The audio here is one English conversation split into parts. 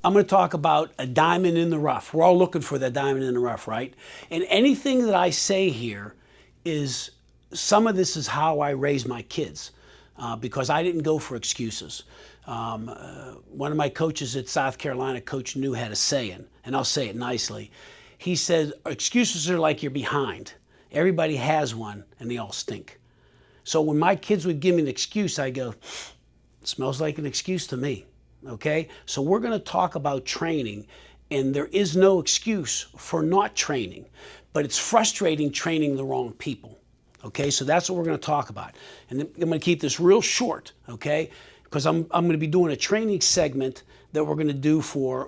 I'm going to talk about a diamond in the rough. We're all looking for that diamond in the rough, right? And anything that I say here is some of this is how I raised my kids because I didn't go for excuses. One of my coaches at South Carolina, Coach New, had a saying, and I'll say it nicely. He said, excuses are like you're behind. Everybody has one, and they all stink. So when my kids would give me an excuse, I go, it smells like an excuse to me. Okay, so we're going to talk about training, and there is no excuse for not training, but it's frustrating training the wrong people. Okay, so that's what we're going to talk about, and I'm going to keep this real short. Okay, because I'm going to be doing a training segment that we're going to do for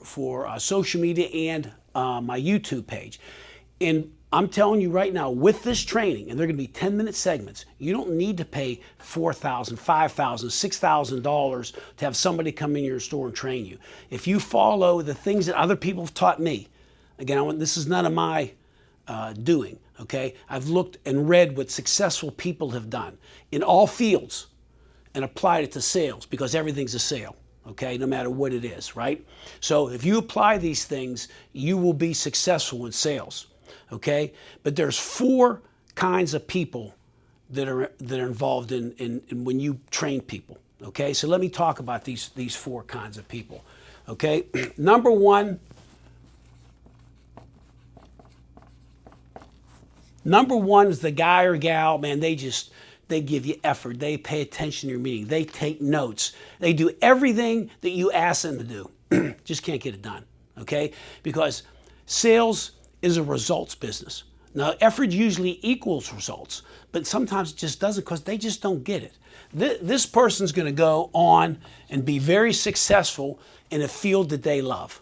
social media and my YouTube page, and I'm telling you right now, with this training, and they're going to be 10-minute segments, you don't need to pay $4,000, $5,000, $6,000 to have somebody come in your store and train you. If you follow the things that other people have taught me, again, this is none of my doing, okay? I've looked and read what successful people have done in all fields and applied it to sales, because everything's a sale. Okay, no matter what it is, right? So if you apply these things, you will be successful in sales. Okay, but there's 4 kinds of people that are involved in when you train people. Okay, so let me talk about these 4 kinds of people. Okay, number one is the guy or gal, man. They give you effort. They pay attention to your meeting. They take notes. They do everything that you ask them to do. Just can't get it done. Okay, because sales is a results business. Now, effort usually equals results, but sometimes it just doesn't because they just don't get it. This person's going to go on and be very successful in a field that they love.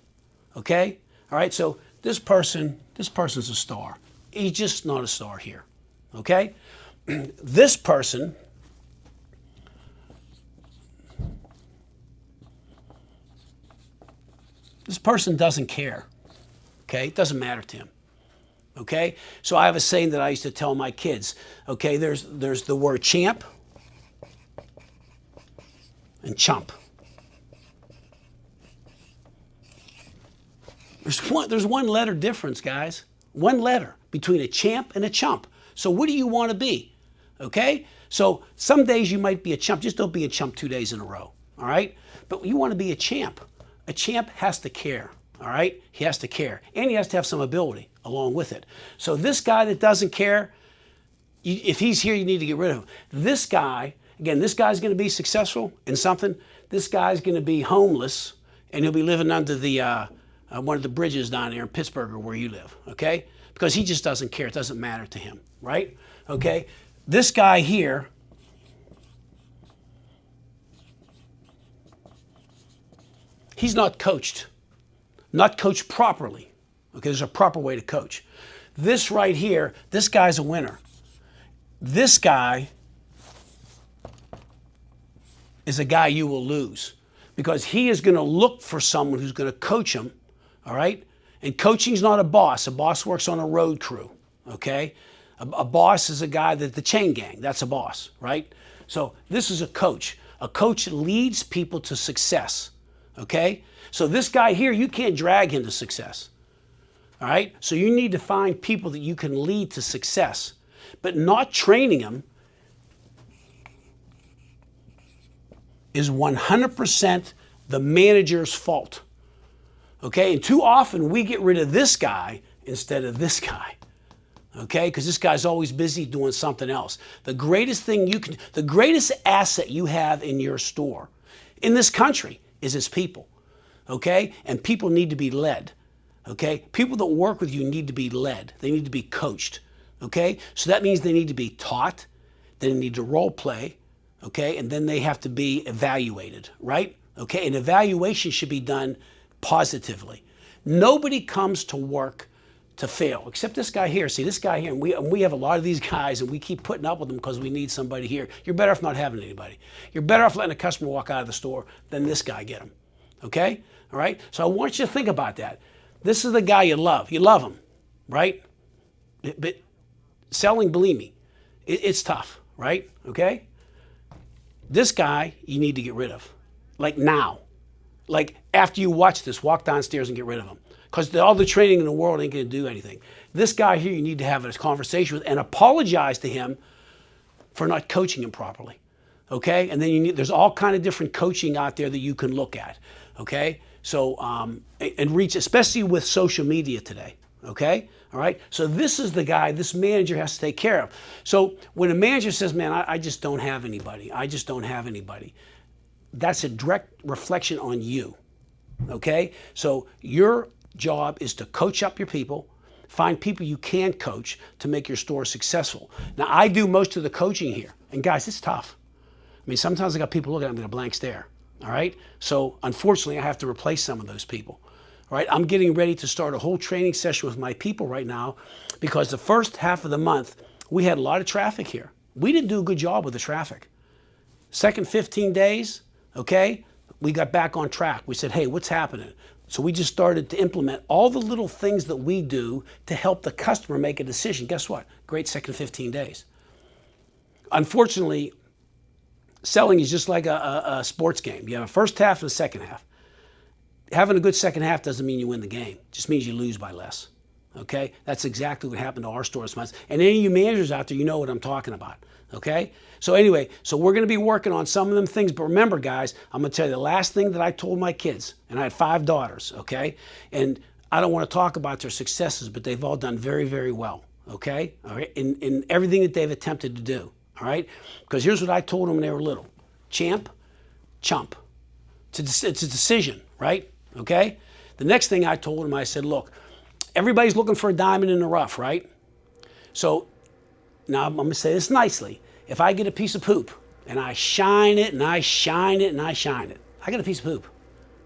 Okay? All right, so this person's a star. He's just not a star here. Okay? This person doesn't care. Okay, it doesn't matter to him. Okay, so I have a saying that I used to tell my kids. Okay, there's the word champ and chump. There's one letter difference, guys. One letter between a champ and a chump. So what do you want to be? Okay, so some days you might be a chump. Just don't be a chump 2 days in a row. All right, but you want to be a champ. A champ has to care. All right, he has to care, and he has to have some ability along with it. So this guy that doesn't care, if he's here, you need to get rid of him. This guy, again, this guy's going to be successful in something. This guy's going to be homeless, and he'll be living under the one of the bridges down there in Pittsburgh or where you live. Okay, because he just doesn't care. It doesn't matter to him, right? Okay, this guy here, he's not coached. Not coached properly. Okay, there's a proper way to coach. This right here, this guy's a winner. This guy is a guy you will lose because he is going to look for someone who's going to coach him, all right? And coaching's not a boss. A boss works on a road crew, okay? A boss is a guy that the chain gang, that's a boss, right? So this is a coach. A coach leads people to success, okay? So this guy here, you can't drag him to success. All right? So you need to find people that you can lead to success. But not training them is 100% the manager's fault. Okay? And too often we get rid of this guy instead of this guy. Okay? Because this guy's always busy doing something else. The greatest asset you have in your store, in this country, is its people. Okay? And people need to be led. Okay? People that work with you need to be led. They need to be coached. Okay? So that means they need to be taught. They need to role play. Okay? And then they have to be evaluated, right? Okay? And evaluation should be done positively. Nobody comes to work to fail, except this guy here. See, this guy here, and we have a lot of these guys, and we keep putting up with them because we need somebody here. You're better off not having anybody. You're better off letting a customer walk out of the store than this guy get them. Okay? All right? So I want you to think about that. This is the guy you love. You love him, right? But selling, believe me, it's tough, right? Okay? This guy you need to get rid of, like now. like after you watch this, walk downstairs and get rid of them. Because all the training in the world ain't going to do anything. This guy here, you need to have a conversation with and apologize to him for not coaching him properly. Okay? And then there's all kind of different coaching out there that you can look at. Okay? So, and reach, especially with social media today. Okay? All right? So this is the guy this manager has to take care of. So when a manager says, man, I just don't have anybody. I just don't have anybody. That's a direct reflection on you. Okay? So your job is to coach up your people, find people you can coach to make your store successful. Now, I do most of the coaching here. And guys, it's tough. I mean, sometimes I got people looking at me with a blank stare. All right? So unfortunately, I have to replace some of those people. All right? I'm getting ready to start a whole training session with my people right now because the first half of the month, we had a lot of traffic here. We didn't do a good job with the traffic. Second 15 days, okay, we got back on track. We said, hey, what's happening? So we just started to implement all the little things that we do to help the customer make a decision. Guess what? Great second 15 days. Unfortunately, selling is just like a sports game. You have a first half and a second half. Having a good second half doesn't mean you win the game. It just means you lose by less. Okay? That's exactly what happened to our store this month. And any of you managers out there, you know what I'm talking about. Okay? So anyway, so we're going to be working on some of them things. But remember, guys, I'm going to tell you the last thing that I told my kids, and I had 5 daughters, okay? And I don't want to talk about their successes, but they've all done very, very well, okay? All right? In everything that they've attempted to do, all right? Because here's what I told them when they were little. Champ, chump. It's a decision, right? Okay? The next thing I told them, I said, look, everybody's looking for a diamond in the rough, right? So now I'm going to say this nicely. If I get a piece of poop and I shine it and I shine it and I shine it, I got a piece of poop,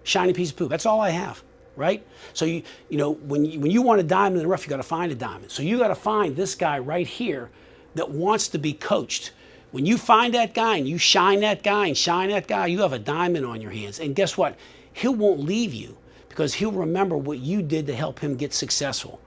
shiny piece of poop. That's all I have, right? So you know when you want a diamond in the rough, you got to find a diamond. So you got to find this guy right here that wants to be coached. When you find that guy and you shine that guy and shine that guy, you have a diamond on your hands. And guess what? He won't leave you because he'll remember what you did to help him get successful.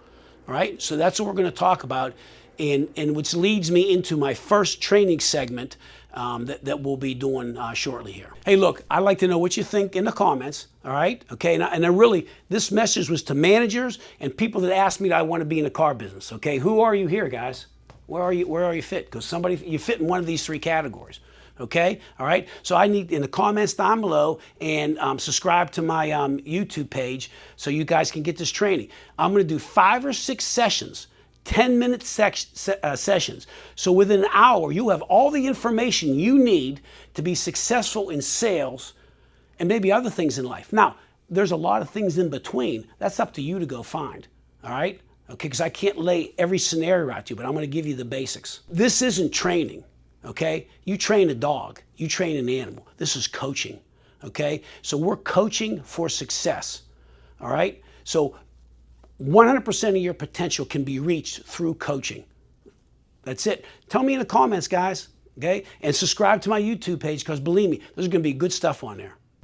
All right? So that's what we're going to talk about. And which leads me into my first training segment that we'll be doing shortly here. Hey, look, I'd like to know what you think in the comments, all right? Okay, and I really, this message was to managers and people that asked me that I want to be in the car business, okay? Who are you here, guys? Where are you fit? Because you fit in one of these 3 categories, okay? All right, so I need in the comments down below and subscribe to my YouTube page so you guys can get this training. I'm going to do 5 or 6 sessions. 10-minute sessions. So within an hour, you have all the information you need to be successful in sales and maybe other things in life. Now, there's a lot of things in between. That's up to you to go find, all right? Okay, because I can't lay every scenario out to you, but I'm going to give you the basics. This isn't training, okay? You train a dog. You train an animal. This is coaching, okay? So we're coaching for success, all right? So 100% of your potential can be reached through coaching. That's it. Tell me in the comments, guys, okay? And subscribe to my YouTube page because believe me, there's going to be good stuff on there.